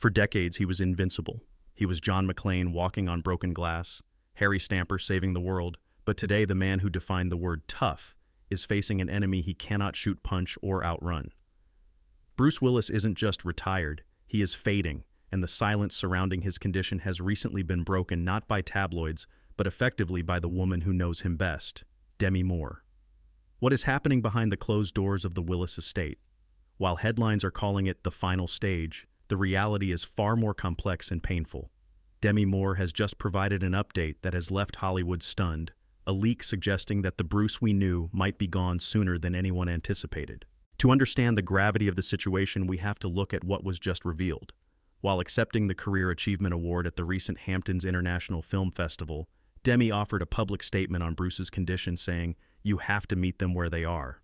For decades, he was invincible. He was John McClane walking on broken glass, Harry Stamper saving the world, but today the man who defined the word tough is facing an enemy he cannot shoot, punch, or outrun. Bruce Willis isn't just retired, he is fading, and the silence surrounding his condition has recently been broken not by tabloids, but effectively by the woman who knows him best, Demi Moore. What is happening behind the closed doors of the Willis estate? While headlines are calling it the final stage, the reality is far more complex and painful. Demi Moore has just provided an update that has left Hollywood stunned, a leak suggesting that the Bruce we knew might be gone sooner than anyone anticipated. To understand the gravity of the situation, we have to look at what was just revealed. While accepting the Career Achievement Award at the recent Hamptons International Film Festival, Demi offered a public statement on Bruce's condition saying, "You have to meet them where they are."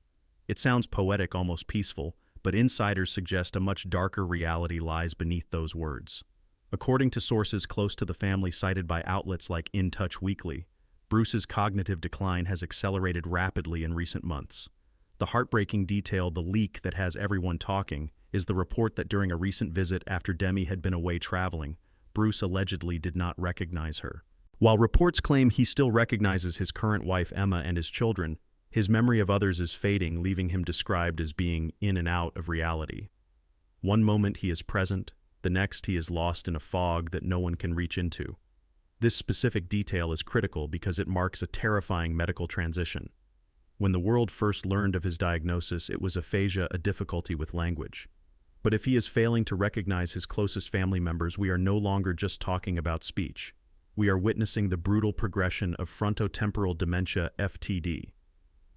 It sounds poetic, almost peaceful, but insiders suggest a much darker reality lies beneath those words. According to sources close to the family cited by outlets like In Touch Weekly, Bruce's cognitive decline has accelerated rapidly in recent months. The heartbreaking detail, the leak that has everyone talking, is the report that during a recent visit after Demi had been away traveling, Bruce allegedly did not recognize her. While reports claim he still recognizes his current wife Emma and his children, his memory of others is fading, leaving him described as being in and out of reality. One moment he is present, the next he is lost in a fog that no one can reach into. This specific detail is critical because it marks a terrifying medical transition. When the world first learned of his diagnosis, it was aphasia, a difficulty with language. But if he is failing to recognize his closest family members, we are no longer just talking about speech. We are witnessing the brutal progression of frontotemporal dementia, FTD.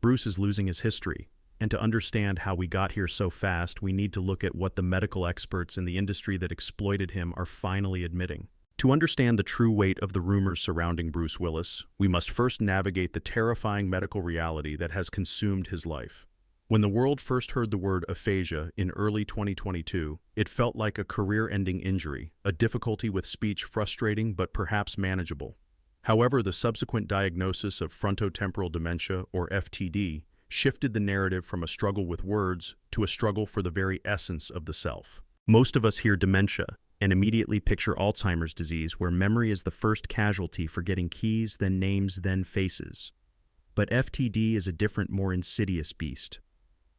Bruce is losing his history, and to understand how we got here so fast, we need to look at what the medical experts in the industry that exploited him are finally admitting. To understand the true weight of the rumors surrounding Bruce Willis, we must first navigate the terrifying medical reality that has consumed his life. When the world first heard the word aphasia in early 2022, it felt like a career-ending injury, a difficulty with speech frustrating but perhaps manageable. However, the subsequent diagnosis of frontotemporal dementia, or FTD, shifted the narrative from a struggle with words to a struggle for the very essence of the self. Most of us hear dementia and immediately picture Alzheimer's disease, where memory is the first casualty, forgetting keys, then names, then faces. But FTD is a different, more insidious beast.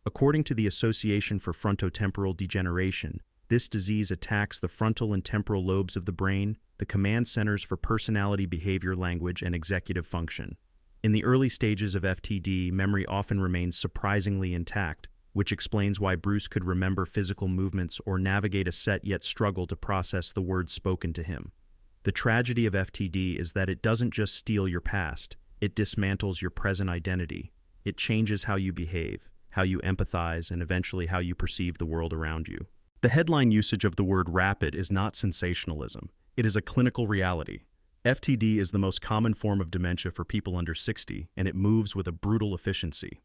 According to the Association for Frontotemporal Degeneration, this disease attacks the frontal and temporal lobes of the brain, the command centers for personality, behavior, language, and executive function. In the early stages of FTD, memory often remains surprisingly intact, which explains why Bruce could remember physical movements or navigate a set yet struggle to process the words spoken to him. The tragedy of FTD is that it doesn't just steal your past, it dismantles your present identity. It changes how you behave, how you empathize, and eventually how you perceive the world around you. The headline usage of the word rapid is not sensationalism. It is a clinical reality. FTD is the most common form of dementia for people under 60, and it moves with a brutal efficiency.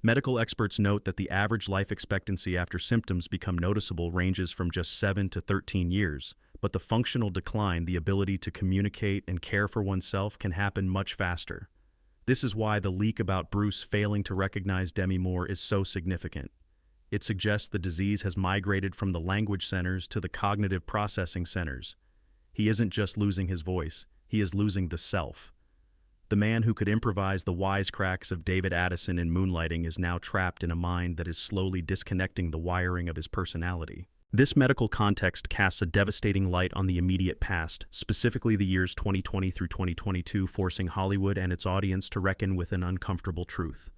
Medical experts note that the average life expectancy after symptoms become noticeable ranges from just 7 to 13 years, but the functional decline, the ability to communicate and care for oneself, can happen much faster. This is why the leak about Bruce failing to recognize Demi Moore is so significant. It suggests the disease has migrated from the language centers to the cognitive processing centers. He isn't just losing his voice, he is losing the self. The man who could improvise the wisecracks of David Addison in Moonlighting is now trapped in a mind that is slowly disconnecting the wiring of his personality. This medical context casts a devastating light on the immediate past, specifically the years 2020 through 2022, forcing Hollywood and its audience to reckon with an uncomfortable truth.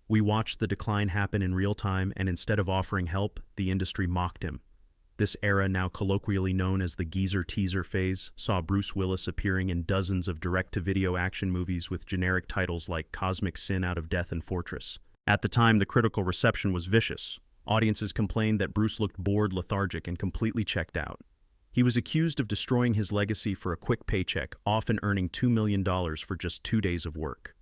We watched the decline happen in real time, and instead of offering help, the industry mocked him. This era, now colloquially known as the geezer teaser phase, saw Bruce Willis appearing in dozens of direct-to-video action movies with generic titles like Cosmic Sin, Out of Death, and Fortress. At the time, the critical reception was vicious. Audiences complained that Bruce looked bored, lethargic, and completely checked out. He was accused of destroying his legacy for a quick paycheck, often earning $2 million for just 2 days of work.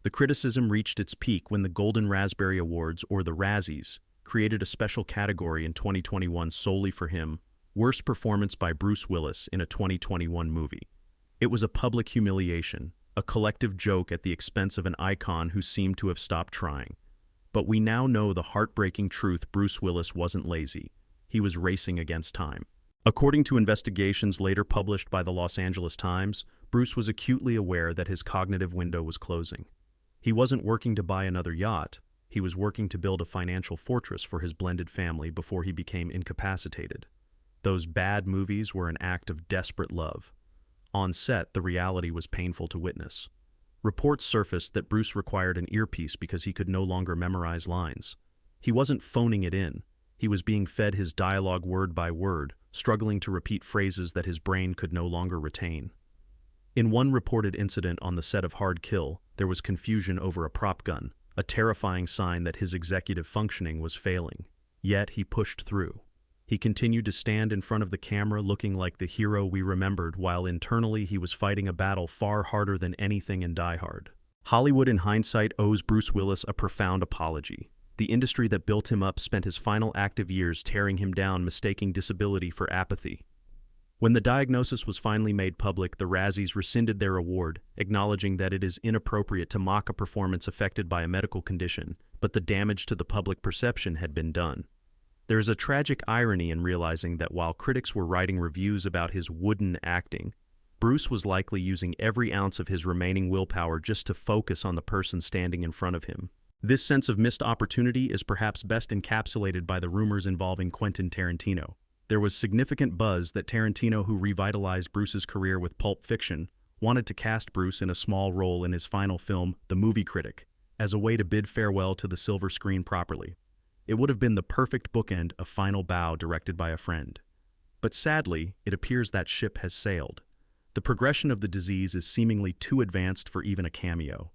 The criticism reached its peak when the Golden Raspberry Awards, or the Razzies, created a special category in 2021 solely for him, Worst Performance by Bruce Willis in a 2021 movie. It was a public humiliation, a collective joke at the expense of an icon who seemed to have stopped trying. But we now know the heartbreaking truth: Bruce Willis wasn't lazy. He was racing against time. According to investigations later published by the Los Angeles Times, Bruce was acutely aware that his cognitive window was closing. He wasn't working to buy another yacht. He was working to build a financial fortress for his blended family before he became incapacitated. Those bad movies were an act of desperate love. On set, the reality was painful to witness. Reports surfaced that Bruce required an earpiece because he could no longer memorize lines. He wasn't phoning it in. He was being fed his dialogue word by word, struggling to repeat phrases that his brain could no longer retain. In one reported incident on the set of Hard Kill, there was confusion over a prop gun, a terrifying sign that his executive functioning was failing. Yet he pushed through. He continued to stand in front of the camera looking like the hero we remembered, while internally he was fighting a battle far harder than anything in Die Hard. Hollywood in hindsight owes Bruce Willis a profound apology. The industry that built him up spent his final active years tearing him down, mistaking disability for apathy. When the diagnosis was finally made public, the Razzies rescinded their award, acknowledging that it is inappropriate to mock a performance affected by a medical condition, but the damage to the public perception had been done. There is a tragic irony in realizing that while critics were writing reviews about his wooden acting, Bruce was likely using every ounce of his remaining willpower just to focus on the person standing in front of him. This sense of missed opportunity is perhaps best encapsulated by the rumors involving Quentin Tarantino. There was significant buzz that Tarantino, who revitalized Bruce's career with Pulp Fiction, wanted to cast Bruce in a small role in his final film, The Movie Critic, as a way to bid farewell to the silver screen properly. It would have been the perfect bookend of Final Bow directed by a friend. But sadly, it appears that ship has sailed. The progression of the disease is seemingly too advanced for even a cameo.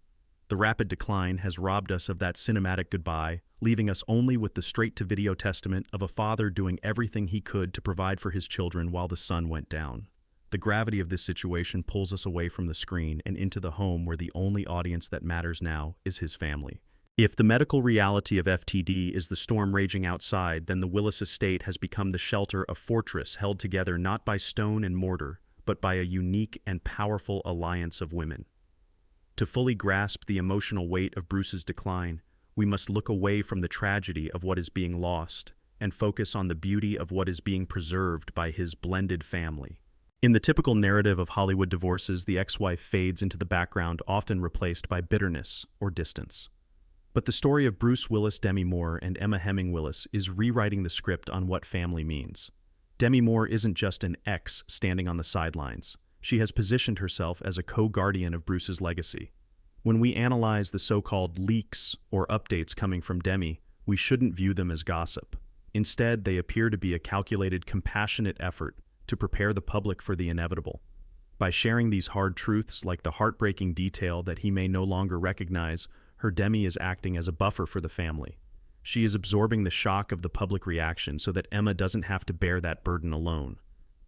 The rapid decline has robbed us of that cinematic goodbye, leaving us only with the straight-to-video testament of a father doing everything he could to provide for his children while the sun went down. The gravity of this situation pulls us away from the screen and into the home where the only audience that matters now is his family. If the medical reality of FTD is the storm raging outside, then the Willis estate has become the shelter, a fortress held together not by stone and mortar, but by a unique and powerful alliance of women. To fully grasp the emotional weight of Bruce's decline, we must look away from the tragedy of what is being lost and focus on the beauty of what is being preserved by his blended family. In the typical narrative of Hollywood divorces, the ex-wife fades into the background, often replaced by bitterness or distance. But the story of Bruce Willis, Demi Moore, and Emma Hemming Willis is rewriting the script on what family means. Demi Moore isn't just an ex standing on the sidelines. She has positioned herself as a co-guardian of Bruce's legacy. When we analyze the so-called leaks or updates coming from Demi, we shouldn't view them as gossip. Instead, they appear to be a calculated, compassionate effort to prepare the public for the inevitable. By sharing these hard truths, like the heartbreaking detail that he may no longer recognize, her Demi is acting as a buffer for the family. She is absorbing the shock of the public reaction so that Emma doesn't have to bear that burden alone.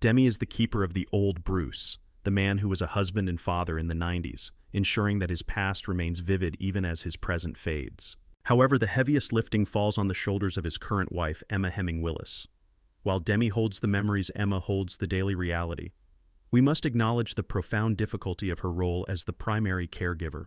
Demi is the keeper of the old Bruce, the man who was a husband and father in the 90s, ensuring that his past remains vivid even as his present fades. However, the heaviest lifting falls on the shoulders of his current wife, Emma Hemming Willis. While Demi holds the memories, Emma holds the daily reality. We must acknowledge the profound difficulty of her role as the primary caregiver.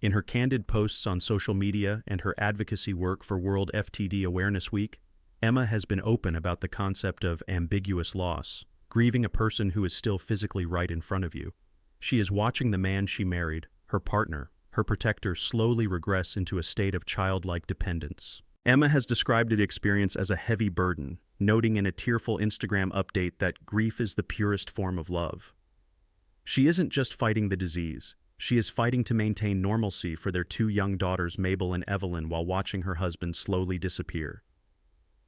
In her candid posts on social media and her advocacy work for World FTD Awareness Week, Emma has been open about the concept of ambiguous loss, grieving a person who is still physically right in front of you. She is watching the man she married, her partner, her protector, slowly regress into a state of childlike dependence. Emma has described the experience as a heavy burden, noting in a tearful Instagram update that grief is the purest form of love. She isn't just fighting the disease. She is fighting to maintain normalcy for their two young daughters, Mabel and Evelyn, while watching her husband slowly disappear.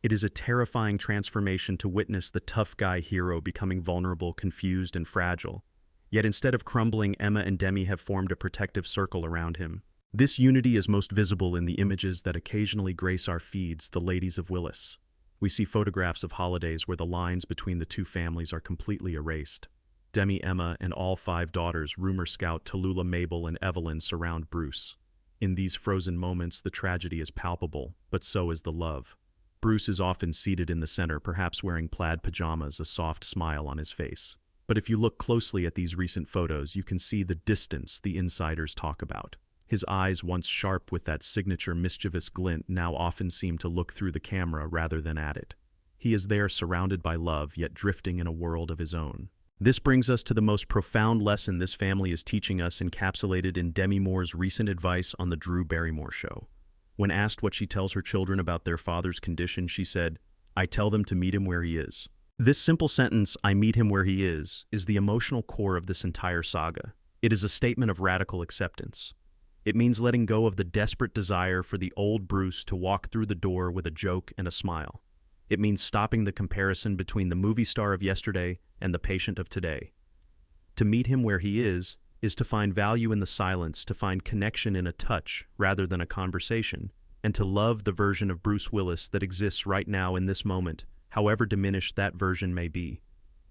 It is a terrifying transformation to witness the tough guy hero becoming vulnerable, confused, and fragile. Yet instead of crumbling, Emma and Demi have formed a protective circle around him. This unity is most visible in the images that occasionally grace our feeds, the ladies of Willis. We see photographs of holidays where the lines between the two families are completely erased. Demi, Emma, and all 5 daughters, rumor scout Tallulah, Mabel, and Evelyn, surround Bruce. In these frozen moments, the tragedy is palpable, but so is the love. Bruce is often seated in the center, perhaps wearing plaid pajamas, a soft smile on his face. But if you look closely at these recent photos, you can see the distance the insiders talk about. His eyes, once sharp with that signature mischievous glint, now often seem to look through the camera rather than at it. He is there surrounded by love, yet drifting in a world of his own. This brings us to the most profound lesson this family is teaching us, encapsulated in Demi Moore's recent advice on The Drew Barrymore Show. When asked what she tells her children about their father's condition, she said, "I tell them to meet him where he is." This simple sentence, "I meet him where he is the emotional core of this entire saga. It is a statement of radical acceptance. It means letting go of the desperate desire for the old Bruce to walk through the door with a joke and a smile. It means stopping the comparison between the movie star of yesterday and the patient of today. To meet him where he is to find value in the silence, to find connection in a touch rather than a conversation, and to love the version of Bruce Willis that exists right now in this moment, however diminished that version may be.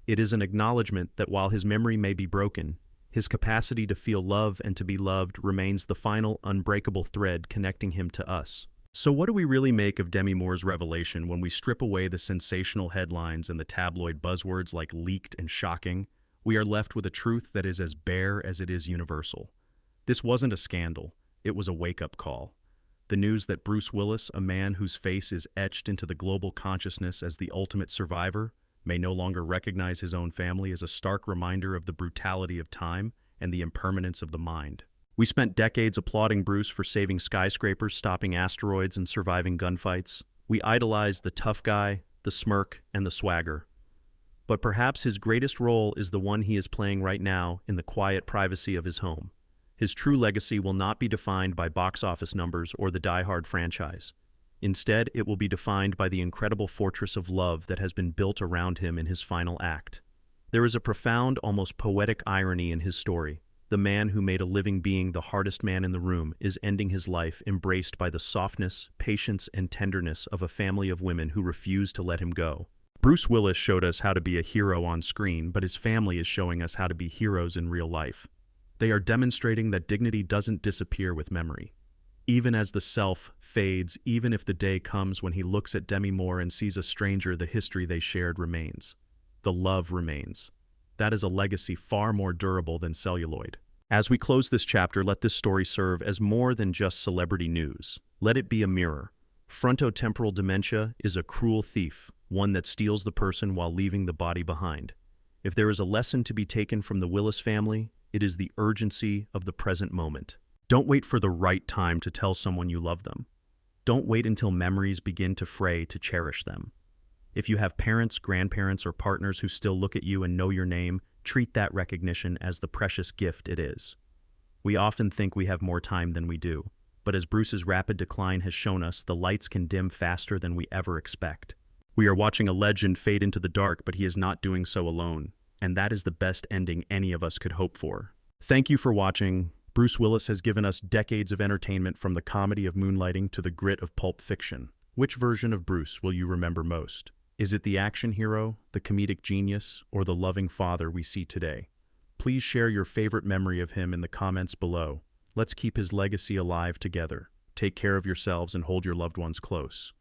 It is an acknowledgement that while his memory may be broken, his capacity to feel love and to be loved remains the final, unbreakable thread connecting him to us. So what do we really make of Demi Moore's revelation when we strip away the sensational headlines and the tabloid buzzwords like leaked and shocking? We are left with a truth that is as bare as it is universal. This wasn't a scandal, it was a wake-up call. The news that Bruce Willis, a man whose face is etched into the global consciousness as the ultimate survivor, may no longer recognize his own family, is a stark reminder of the brutality of time and the impermanence of the mind. We spent decades applauding Bruce for saving skyscrapers, stopping asteroids, and surviving gunfights. We idolized the tough guy, the smirk, and the swagger. But perhaps his greatest role is the one he is playing right now in the quiet privacy of his home. His true legacy will not be defined by box office numbers or the Die Hard franchise. Instead, it will be defined by the incredible fortress of love that has been built around him in his final act. There is a profound, almost poetic irony in his story. The man who made a living being the hardest man in the room is ending his life embraced by the softness, patience, and tenderness of a family of women who refuse to let him go. Bruce Willis showed us how to be a hero on screen, but his family is showing us how to be heroes in real life. They are demonstrating that dignity doesn't disappear with memory. Even as the self fades, even if the day comes when he looks at Demi Moore and sees a stranger, the history they shared remains. The love remains. That is a legacy far more durable than celluloid. As we close this chapter, let this story serve as more than just celebrity news. Let it be a mirror. Frontotemporal dementia is a cruel thief, one that steals the person while leaving the body behind. If there is a lesson to be taken from the Willis family, it is the urgency of the present moment. Don't wait for the right time to tell someone you love them. Don't wait until memories begin to fray to cherish them. If you have parents, grandparents, or partners who still look at you and know your name, treat that recognition as the precious gift it is. We often think we have more time than we do, but as Bruce's rapid decline has shown us, the lights can dim faster than we ever expect. We are watching a legend fade into the dark, but he is not doing so alone. And that is the best ending any of us could hope for. Thank you for watching. Bruce Willis has given us decades of entertainment, from the comedy of Moonlighting to the grit of Pulp Fiction. Which version of Bruce will you remember most? Is it the action hero, the comedic genius, or the loving father we see today? Please share your favorite memory of him in the comments below. Let's keep his legacy alive together. Take care of yourselves and hold your loved ones close.